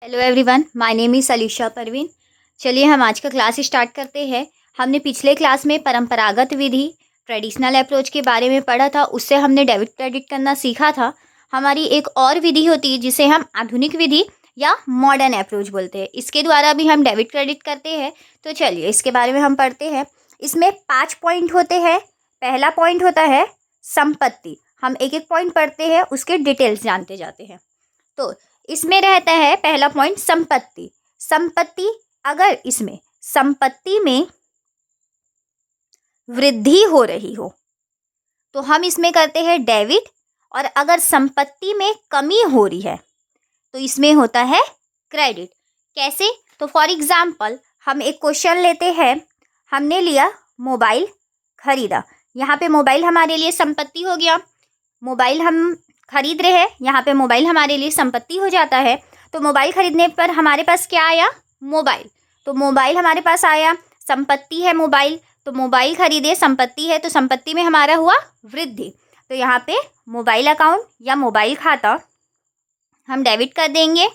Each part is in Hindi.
Hello everyone, my name is Alisha Parveen. चलिए हम आज का क्लास स्टार्ट करते हैं। हमने पिछले क्लास में परंपरागत विधि ट्रेडिशनल अप्रोच के बारे में पढ़ा था, उससे हमने डेबिट क्रेडिट करना सीखा था। हमारी एक और विधि होती है जिसे हम आधुनिक विधि या मॉडर्न अप्रोच बोलते हैं, इसके द्वारा भी हम डेबिट क्रेडिट करते हैं। तो चलिए इसके बारे में हम पढ़ते हैं। इसमें 5 पॉइंट होते हैं। पहला पॉइंट होता है संपत्ति। हम एक एक पॉइंट पढ़ते हैं, उसके डिटेल्स जानते जाते हैं। तो इसमें रहता है पहला पॉइंट संपत्ति। संपत्ति, अगर इसमें संपत्ति में वृद्धि हो रही हो तो हम इसमें करते हैं डेबिट, और अगर संपत्ति में कमी हो रही है तो इसमें होता है क्रेडिट। कैसे? तो फॉर एग्जाम्पल हम एक क्वेश्चन लेते हैं। हमने लिया मोबाइल खरीदा, यहाँ पे मोबाइल हमारे लिए संपत्ति हो गया। मोबाइल हम खरीद रहे हैं, यहाँ पे मोबाइल हमारे लिए संपत्ति हो जाता है। तो मोबाइल खरीदने पर हमारे पास क्या आया? मोबाइल। तो मोबाइल हमारे पास आया, संपत्ति है मोबाइल, तो मोबाइल खरीदे, संपत्ति है, तो संपत्ति में हमारा हुआ वृद्धि। तो यहाँ पे मोबाइल अकाउंट या मोबाइल खाता हम डेबिट कर देंगे।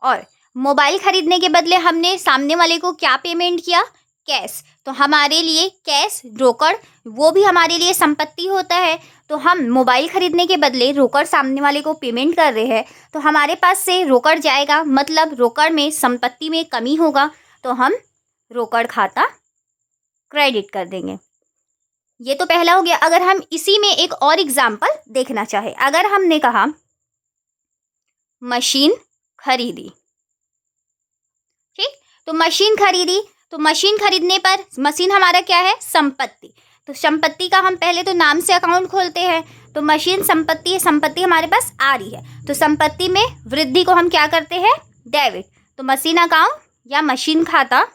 और मोबाइल खरीदने के बदले हमने सामने वाले को क्या पेमेंट किया? कैश। तो हमारे लिए कैश, रोकड़, वो भी हमारे लिए संपत्ति होता है। तो हम मोबाइल खरीदने के बदले रोकड़ सामने वाले को पेमेंट कर रहे हैं, तो हमारे पास से रोकड़ जाएगा, मतलब रोकड़ में संपत्ति में कमी होगा, तो हम रोकड़ खाता क्रेडिट कर देंगे। ये तो पहला हो गया। अगर हम इसी में एक और एग्जाम्पल देखना चाहे, अगर हमने कहा मशीन खरीदी, ठीक, तो मशीन खरीदी, तो मशीन खरीदने पर मशीन हमारा क्या है? संपत्ति। तो संपत्ति का हम पहले तो नाम से अकाउंट खोलते हैं। तो मशीन संपत्ति है, संपत्ति हमारे पास आ रही है, तो संपत्ति में वृद्धि को हम क्या करते हैं? डेबिट। तो मशीन अकाउंट या मशीन खाता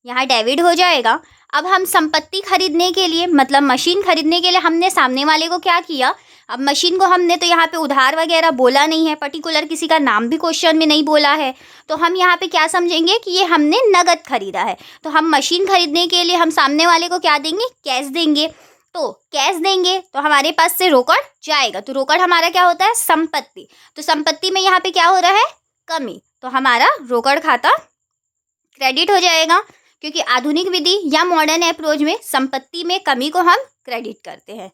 यहाँ डेबिट हो जाएगा। अब हम संपत्ति खरीदने के लिए, मतलब मशीन खरीदने के लिए हमने सामने वाले को क्या किया? अब मशीन को हमने तो यहाँ पे उधार वगैरह बोला नहीं है, पर्टिकुलर किसी का नाम भी क्वेश्चन में नहीं बोला है, तो हम यहाँ पे क्या समझेंगे कि ये हमने नगद खरीदा है। तो हम मशीन खरीदने के लिए हम सामने वाले को क्या देंगे? कैश देंगे। तो कैश देंगे तो हमारे पास से रोकड़ जाएगा, तो रोकड़ हमारा क्या होता है? संपत्ति। तो संपत्ति में यहाँ पे क्या हो रहा है? कमी। तो हमारा रोकड़ खाता क्रेडिट हो जाएगा, क्योंकि आधुनिक विधि या मॉडर्न अप्रोच में संपत्ति में कमी को हम क्रेडिट करते हैं।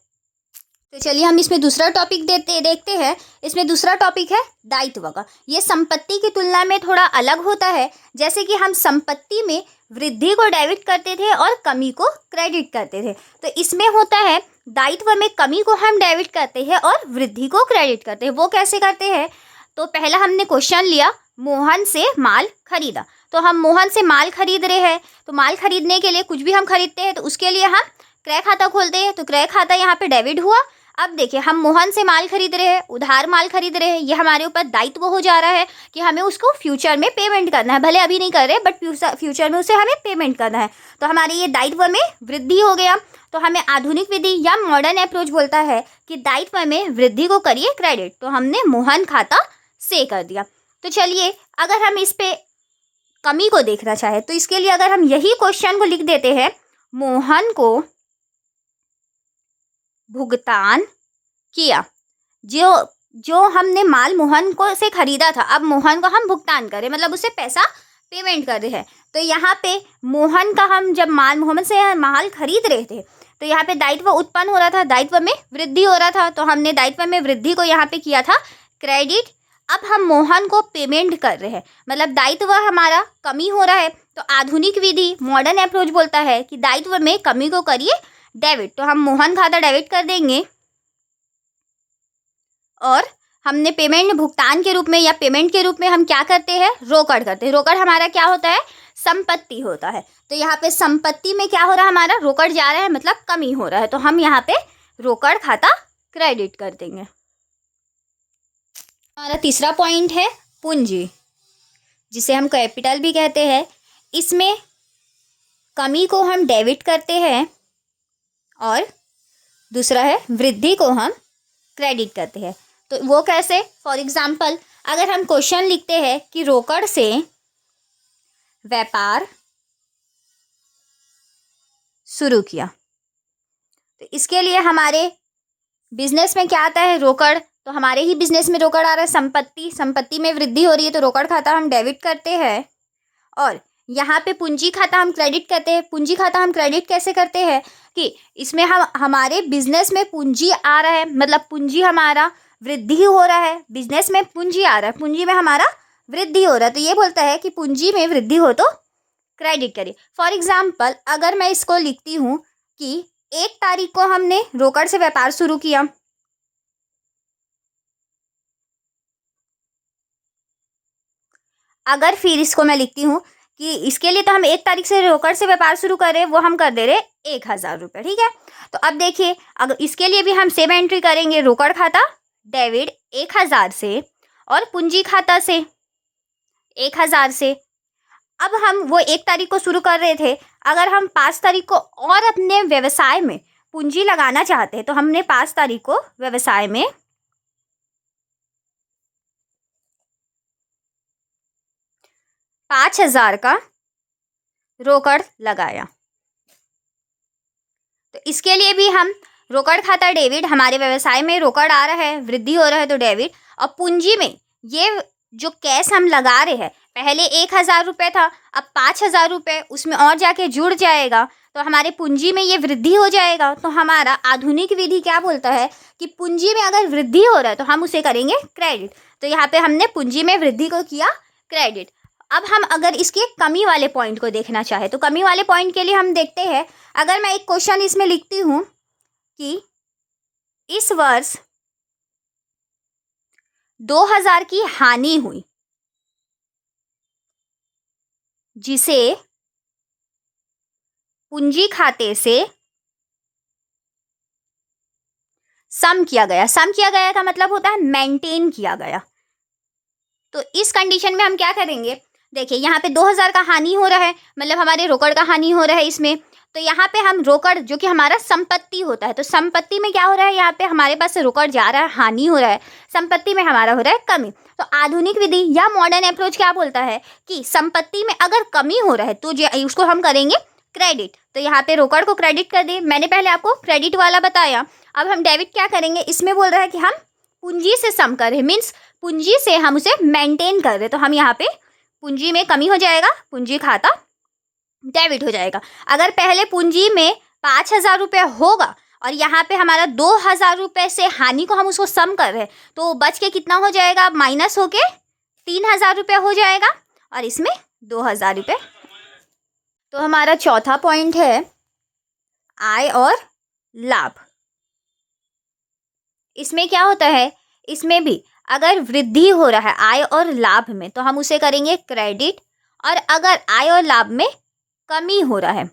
तो चलिए हम इसमें दूसरा टॉपिक देखते हैं। इसमें दूसरा टॉपिक है दायित्व का। ये संपत्ति की तुलना में थोड़ा अलग होता है। जैसे कि हम संपत्ति में वृद्धि को डेबिट करते थे और कमी को क्रेडिट करते थे, तो इसमें होता है दायित्व में कमी को हम डेबिट करते हैं और वृद्धि को क्रेडिट करते हैं। वो कैसे करते हैं? तो पहला हमने क्वेश्चन लिया, मोहन से माल खरीदा, तो हम मोहन से माल खरीद रहे हैं। तो माल खरीदने के लिए कुछ भी हम खरीदते हैं तो उसके लिए हम क्रय खाता खोलते हैं, तो क्रय खाता यहाँ पे डेबिट हुआ। अब देखिए हम मोहन से माल खरीद रहे हैं, उधार माल खरीद रहे हैं, ये हमारे ऊपर दायित्व हो जा रहा है कि हमें उसको फ्यूचर में पेमेंट करना है। भले अभी नहीं कर रहे, बट फ्यूचर में उसे हमें पेमेंट करना है, तो हमारे ये दायित्व में वृद्धि हो गया। तो हमें आधुनिक विधि या मॉडर्न अप्रोच बोलता है कि दायित्व में वृद्धि को करिए क्रेडिट, तो हमने मोहन खाता से कर दिया। तो चलिए अगर हम इस पे कमी को देखना चाहे तो इसके लिए अगर हम यही क्वेश्चन को लिख देते हैं, मोहन को भुगतान किया, जो हमने माल मोहन को से खरीदा था, अब मोहन को हम भुगतान करें, मतलब उसे पैसा पेमेंट कर रहे हैं। तो यहाँ पे मोहन का हम जब मोहन से माल खरीद रहे थे तो यहाँ पे दायित्व उत्पन्न हो रहा था, दायित्व में वृद्धि हो रहा था, तो हमने दायित्व में वृद्धि को यहाँ पे किया था क्रेडिट। अब हम मोहन को पेमेंट कर रहे हैं, मतलब दायित्व हमारा कमी हो रहा है, तो आधुनिक विधि मॉडर्न अप्रोच बोलता है कि दायित्व में कमी को करिए डेबिट, तो हम मोहन खाता डेबिट कर देंगे। और हमने पेमेंट भुगतान के रूप में या पेमेंट के रूप में हम क्या करते हैं? रोकड़ करते हैं। रोकड़ हमारा क्या होता है? संपत्ति होता है। तो यहाँ पे संपत्ति में क्या हो रहा है? हमारा रोकड़ जा रहा है, मतलब कमी हो रहा है, तो हम यहाँ पे रोकड़ खाता क्रेडिट कर देंगे। हमारा तीसरा पॉइंट है पूंजी, जिसे हम कैपिटल भी कहते हैं। इसमें कमी को हम डेबिट करते हैं और दूसरा है वृद्धि को हम क्रेडिट करते हैं। तो वो कैसे? फॉर एग्जाम्पल अगर हम क्वेश्चन लिखते हैं कि रोकड़ से व्यापार शुरू किया, तो इसके लिए हमारे बिजनेस में क्या आता है? रोकड़। तो हमारे ही बिजनेस में रोकड़ आ रहा है, संपत्ति में वृद्धि हो रही है, तो रोकड़ खाता हम डेबिट करते हैं। और यहाँ पे पूंजी खाता हम क्रेडिट करते हैं। पूंजी खाता हम क्रेडिट कैसे करते हैं कि इसमें हम हमारे बिजनेस में पूंजी आ रहा है, मतलब पूंजी हमारा वृद्धि हो रहा है, बिजनेस में पूंजी आ रहा है, पूंजी में हमारा वृद्धि हो रहा है, तो ये बोलता है कि पूंजी में वृद्धि हो तो क्रेडिट करिए। फॉर एग्जाम्पल अगर मैं इसको लिखती हूँ कि 1 तारीख को हमने रोकड़ से व्यापार शुरू किया, अगर फिर इसको मैं लिखती हूँ कि इसके लिए तो हम 1 तारीख से रोकड़ से व्यापार शुरू कर रहे हैं, वो हम कर दे रहे 1000 रुपये, ठीक है। तो अब देखिए अगर इसके लिए भी हम सेम एंट्री करेंगे, रोकड़ खाता डेबिट 1000 से और पूंजी खाता से 1000 से। अब हम वो 1 तारीख को शुरू कर रहे थे, अगर हम 5 तारीख को और अपने व्यवसाय में पूंजी लगाना चाहते हैं तो हमने 5 तारीख को व्यवसाय में 5000 का रोकड़ लगाया। तो इसके लिए भी हम रोकड़ खाता डेबिट, हमारे व्यवसाय में रोकड़ आ रहा है, वृद्धि हो रहा है तो डेबिट, और पूंजी में ये जो कैश हम लगा रहे हैं, पहले 1000 रुपये था, अब 5000 रुपये उसमें और जाके जुड़ जाएगा, तो हमारे पूंजी में ये वृद्धि हो जाएगा। तो हमारा आधुनिक विधि क्या बोलता है कि पूंजी में अगर वृद्धि हो रहा है तो हम उसे करेंगे क्रेडिट। तो यहाँ पे हमने पूंजी में वृद्धि को किया क्रेडिट। अब हम अगर इसके कमी वाले पॉइंट को देखना चाहे तो कमी वाले पॉइंट के लिए हम देखते हैं, अगर मैं एक क्वेश्चन इसमें लिखती हूँ कि इस वर्ष 2000 की हानि हुई, जिसे पूंजी खाते से सम किया गया। सम किया गया का मतलब होता है मेंटेन किया गया। तो इस कंडीशन में हम क्या करेंगे, देखिए यहाँ पे 2000 का हानि हो रहा है, मतलब हमारे रोकड़ का हानि हो रहा है इसमें। तो यहाँ पे हम रोकड़ जो कि हमारा संपत्ति होता है, तो संपत्ति में क्या हो रहा है, यहाँ पे हमारे पास से रोकड़ जा रहा है, हानि हो रहा है, संपत्ति में हमारा हो रहा है कमी। तो आधुनिक विधि या मॉडर्न अप्रोच क्या बोलता है कि संपत्ति में अगर कमी हो रहा है तो उसको हम करेंगे क्रेडिट। तो यहाँ पे रोकड़ को क्रेडिट कर दिए, मैंने पहले आपको क्रेडिट वाला बताया। अब हम डेबिट क्या करेंगे, इसमें बोल रहा है कि हम पूंजी से सम कर रहे, मीन्स पूंजी से हम उसे मेंटेन कर रहे। तो हम यहाँ पे पूंजी में कमी हो जाएगा, पूंजी खाता डेबिट हो जाएगा। अगर पहले पूंजी में 5000 रुपये होगा और यहाँ पे हमारा 2000 रुपये से हानि को हम उसको सम कर रहे हैं, तो बच के कितना हो जाएगा, माइनस होके 3000 रुपये हो जाएगा और इसमें 2000 रुपये। तो हमारा चौथा पॉइंट है आय और लाभ। इसमें क्या होता है, इसमें भी अगर वृद्धि हो रहा है आय और लाभ में तो हम उसे करेंगे क्रेडिट, और अगर आय और लाभ में कमी हो रहा है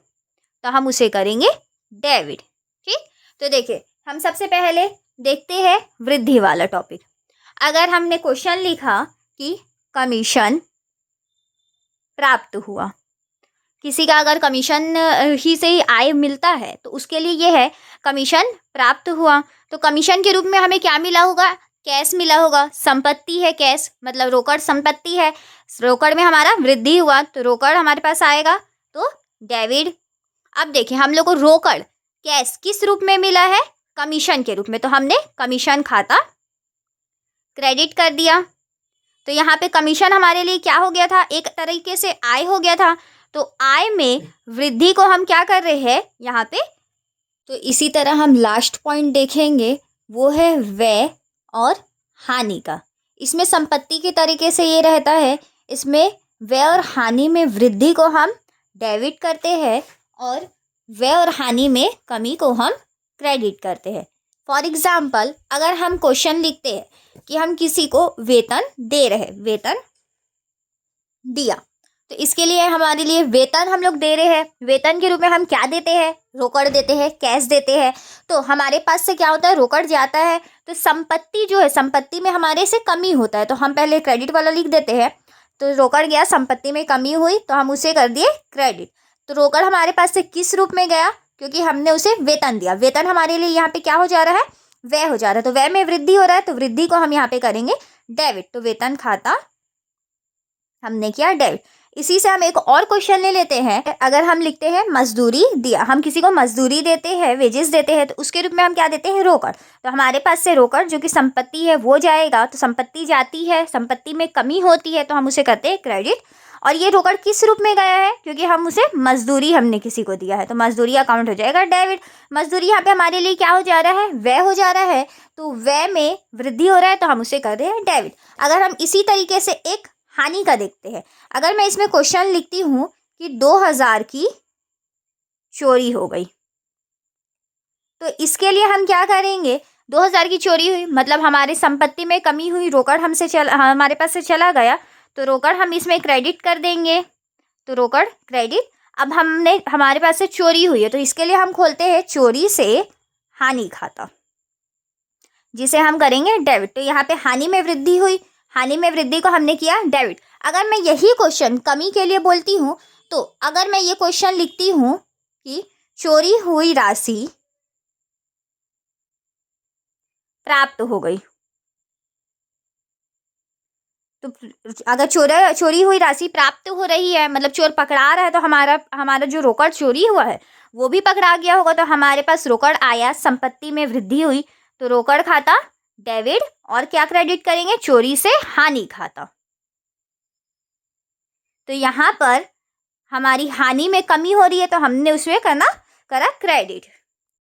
तो हम उसे करेंगे डेबिट। ठीक, तो देखिए हम सबसे पहले देखते हैं वृद्धि वाला टॉपिक। अगर हमने क्वेश्चन लिखा कि कमीशन प्राप्त हुआ, किसी का अगर कमीशन ही से ही आय मिलता है तो उसके लिए ये है कमीशन प्राप्त हुआ। तो कमीशन के रूप में हमें क्या मिला होगा, कैश मिला होगा, संपत्ति है कैश, मतलब रोकड़ संपत्ति है, रोकड़ में हमारा वृद्धि हुआ तो रोकड़ हमारे पास आएगा तो डेबिट। अब देखिए हम लोग को रोकड़ कैश किस रूप में मिला है, कमीशन के रूप में, तो हमने कमीशन खाता क्रेडिट कर दिया। तो यहाँ पे कमीशन हमारे लिए क्या हो गया था, एक तरीके से आय हो गया था। तो आय में वृद्धि को हम क्या कर रहे हैं यहाँ पे। तो इसी तरह हम लास्ट पॉइंट देखेंगे, वो है व्यय और हानि का। इसमें संपत्ति के तरीके से ये रहता है, इसमें व्यय और हानि में वृद्धि को हम डेबिट करते हैं और व्यय और हानि में कमी को हम क्रेडिट करते हैं। फॉर एग्जाम्पल अगर हम क्वेश्चन लिखते हैं कि हम किसी को वेतन दे रहे, वेतन दिया, तो इसके लिए हमारे लिए वेतन हम लोग दे रहे हैं, वेतन के रूप में हम क्या देते हैं, रोकड़ देते हैं, कैश देते हैं। तो हमारे पास से क्या होता है, रोकड़ जाता है, तो संपत्ति जो है, संपत्ति में हमारे से कमी होता है, तो हम पहले क्रेडिट वाला लिख देते हैं। तो रोकड़ गया, संपत्ति में कमी हुई तो हम उसे कर दिए क्रेडिट। तो रोकड़ हमारे पास से किस रूप में गया, क्योंकि हमने उसे वेतन दिया, वेतन हमारे लिए यहाँ पे क्या हो जा रहा है, व्यय हो जा रहा है। तो व्यय में वृद्धि हो रहा है तो वृद्धि को हम यहाँ पे करेंगे डेबिट। तो वेतन खाता हमने किया डेबिट। इसी से हम एक और क्वेश्चन ले लेते हैं। अगर हम लिखते हैं मजदूरी दिया, हम किसी को मजदूरी देते हैं, वेजेस देते हैं, तो उसके रूप में हम क्या देते हैं, रोकड़। तो हमारे पास से रोकड़ जो कि संपत्ति है वो जाएगा, तो संपत्ति जाती है, संपत्ति में कमी होती है तो हम उसे करते हैं क्रेडिट। और ये रोकड़ किस रूप में गया है, क्योंकि हम उसे मजदूरी हमने किसी को दिया है, तो मजदूरी अकाउंट हो जाएगा डेबिट। मजदूरी यहाँ पे हमारे लिए क्या हो जा रहा है, व्यय हो जा रहा है, तो व्यय में वृद्धि हो रहा है तो हम उसे कर रहे हैं डेबिट। अगर हम इसी तरीके से एक हानि का देखते हैं, अगर मैं इसमें क्वेश्चन लिखती हूँ कि 2000 की चोरी हो गई, तो इसके लिए हम क्या करेंगे, 2000 की चोरी हुई मतलब हमारी संपत्ति में कमी हुई, रोकड़ हमारे पास से चला गया, तो रोकड़ हम इसमें क्रेडिट कर देंगे, तो रोकड़ क्रेडिट। अब हमारे पास से चोरी हुई है, तो इसके लिए हम खोलते हैं चोरी से हानि खाता, जिसे हम करेंगे डेबिट। तो यहाँ पे हानि में वृद्धि हुई, हानि में वृद्धि को हमने किया डेबिट। अगर मैं यही क्वेश्चन कमी के लिए बोलती हूँ, तो अगर मैं ये क्वेश्चन लिखती हूँ कि चोरी हुई राशि प्राप्त हो गई, तो अगर चोरी हुई राशि प्राप्त हो रही है मतलब चोर पकड़ा रहा है, तो हमारा जो रोकड़ चोरी हुआ है वो भी पकड़ा गया होगा, तो हमारे पास रोकड़ आया, संपत्ति में वृद्धि हुई, तो रोकड़ खाता डेबिट। और क्या क्रेडिट करेंगे, चोरी से हानि खाता। तो यहाँ पर हमारी हानि में कमी हो रही है तो हमने उसमें करा क्रेडिट।